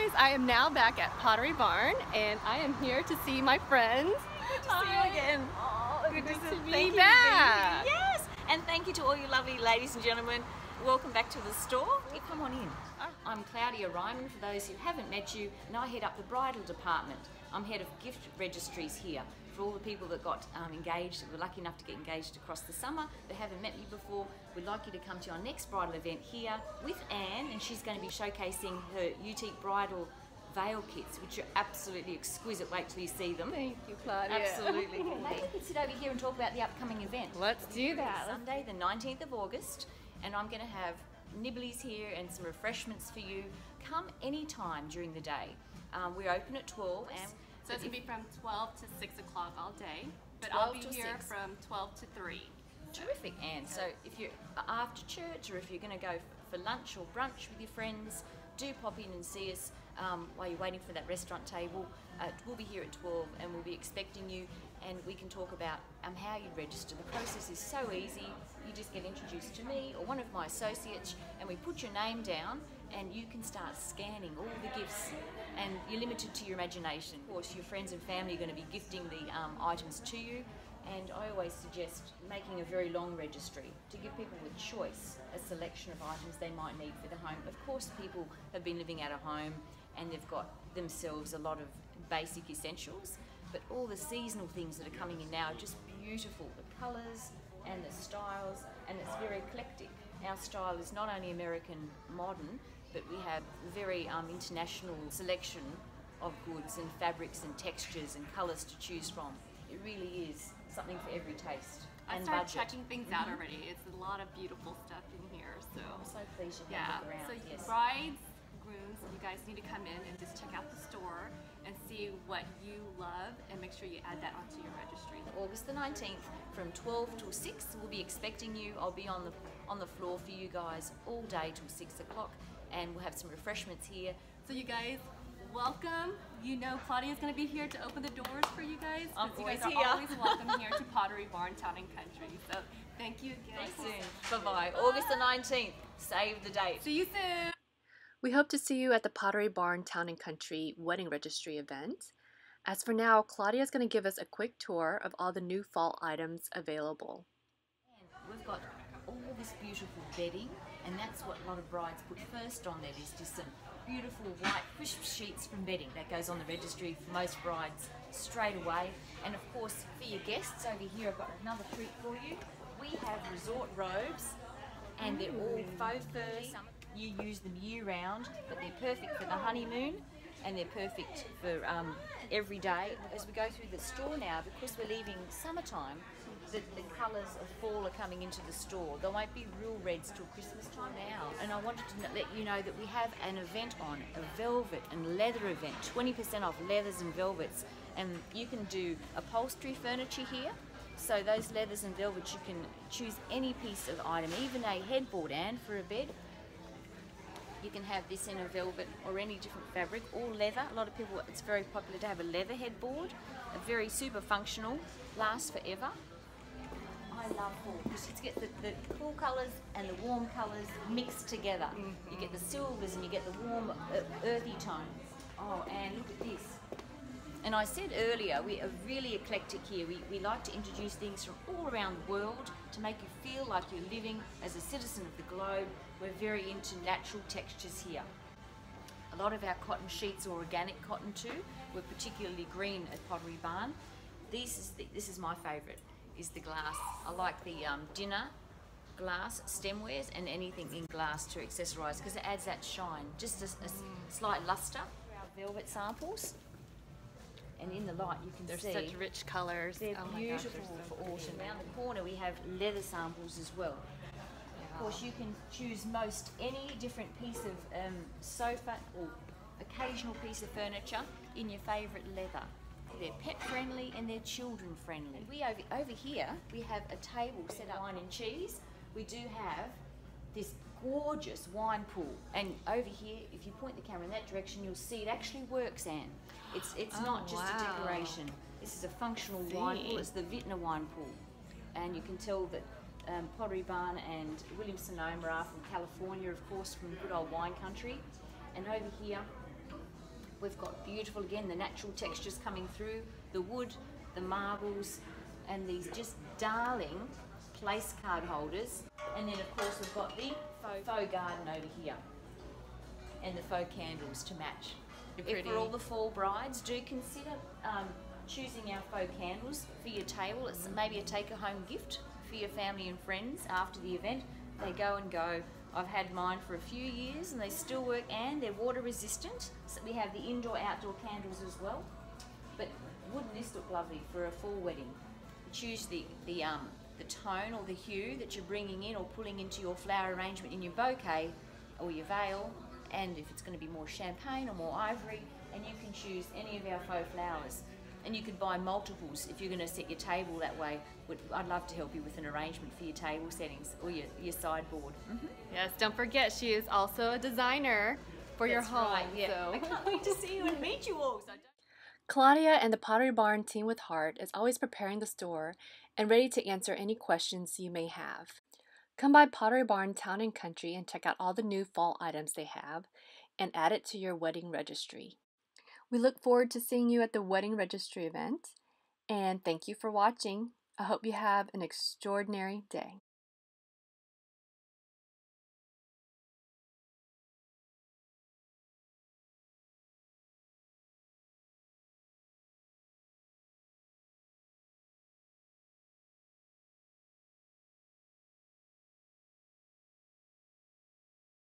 guys, I am now back at Pottery Barn and I am here to see my friends. Good to see you again. Oh, good to be be back. Yes, and thank you to all you lovely ladies and gentlemen. Welcome back to the store. Come on in. I'm Claudia Reimann, for those who haven't met you, and I head up the bridal department. I'm head of gift registries here for all the people that got engaged, that were lucky enough to get engaged across the summer, that haven't met me before. We'd like you to come to our next bridal event here with Anne, and she's going to be showcasing her Youtique bridal veil kits, which are absolutely exquisite. Wait till you see them. Thank you, Claudia. Absolutely. Maybe we can sit over here and talk about the upcoming event. Let's do that. Sunday, the 19th of August, and I'm going to have nibblies here and some refreshments for you. Come any time during the day. We're open at 12. And so it's going to be from 12 to 6 o'clock all day, but I'll be here from 12 to 3. Terrific, Anne. So if you're after church or if you're going to go for lunch or brunch with your friends, do pop in and see us while you're waiting for that restaurant table. We'll be here at 12 and we'll be expecting you, and we can talk about how you register. The process is so easy. You just get introduced to me or one of my associates and we put your name down and you can start scanning all the gifts, and you're limited to your imagination. Of course, your friends and family are going to be gifting the items to you, and I always suggest making a very long registry to give people a choice, a selection of items they might need for the home. Of course, people have been living at a home and they've got themselves a lot of basic essentials, but all the seasonal things that are coming in now are just beautiful. The colours and the styles, and it's very eclectic. Our style is not only American modern, but we have a very international selection of goods and fabrics and textures and colours to choose from. It really is something for every taste. I started checking things out already. It's a lot of beautiful stuff in here. So I'm so pleased you can look around. So yes. brides, grooms, you guys need to come in and just check out the store and see what you love and make sure you add that onto your registry. August the 19th from 12 till 6, we'll be expecting you. I'll be on the floor for you guys all day till 6 o'clock, and we'll have some refreshments here. So you guys, welcome. You know Claudia's going to be here to open the doors for you guys. I'm you always guys here. are always welcome here to Pottery Barn, Town and Country. So thank you again. See you soon. Bye-bye. August the 19th. Save the date. See you soon. We hope to see you at the Pottery Barn Town and Country Wedding Registry event. As for now, Claudia is going to give us a quick tour of all the new fall items available. We've got all this beautiful bedding, and that's what a lot of brides put first on their list, is some beautiful white crisp sheets from bedding. That goes on the registry for most brides straight away. And of course, for your guests over here, I've got another treat for you. We have resort robes, and they're all faux fur. You use them year round, but they're perfect for the honeymoon, and they're perfect for every day. As we go through the store now, because we're leaving summertime, the colours of fall are coming into the store. There won't be real reds till Christmas time now. And I wanted to let you know that we have an event on, a velvet and leather event, 20% off leathers and velvets. And you can do upholstery furniture here. So those leathers and velvets, you can choose any piece of item, even a headboard, Anne, for a bed. You can have this in a velvet or any different fabric, or leather. A lot of people, it's very popular to have a leather headboard, a very super functional, lasts forever. I love fall because you get the cool colours and the warm colours mixed together. You get the silvers and you get the warm earthy tones. Oh, and look at this. And I said earlier, we are really eclectic here. We like to introduce things from all around the world to make you feel like you're living as a citizen of the globe. We're very into natural textures here. A lot of our cotton sheets are organic cotton too. We're particularly green at Pottery Barn. This is my favourite, is the glass. I like the dinner glass stemwares and anything in glass to accessorise, because it adds that shine, just a slight lustre. Our velvet samples, and in the light you can see they're such rich colours. They're beautiful so for autumn. Down the corner we have leather samples as well. Of course, you can choose most any different piece of sofa or occasional piece of furniture in your favourite leather. They're pet friendly and they're children friendly. We over here we have a table set up wine and cheese. We do have this gorgeous wine pool, and over here, if you point the camera in that direction, you'll see it actually works, Anne. It's not just a decoration. This is a functional wine pool. It's the Vintner wine pool, and you can tell that Pottery Barn and Williams-Sonoma are from California, of course, from good old wine country. And over here We've got beautiful, again, the natural textures coming through, the wood, the marbles, and these just darling place card holders. And then of course we've got the faux garden over here and the faux candles to match. If for all the fall brides, do consider choosing our faux candles for your table. It's maybe a take-home gift for your family and friends after the event. They go and go. I've had mine for a few years and they still work, and they're water resistant. So we have the indoor-outdoor candles as well. But wouldn't this look lovely for a fall wedding? Choose the tone or the hue that you're bringing in or pulling into your flower arrangement in your bouquet or your veil, and if it's going to be more champagne or more ivory, and you can choose any of our faux flowers. And you could buy multiples if you're going to set your table that way. I'd love to help you with an arrangement for your table settings or your sideboard. Yes, don't forget she is also a designer for your home. Right, yeah. So. I can't wait to see you and meet you all. Claudia and the Pottery Barn team with heart is always preparing the store and ready to answer any questions you may have. Come by Pottery Barn Town and Country and check out all the new fall items they have and add it to your wedding registry. We look forward to seeing you at the wedding registry event, and thank you for watching. I hope you have an extraordinary day.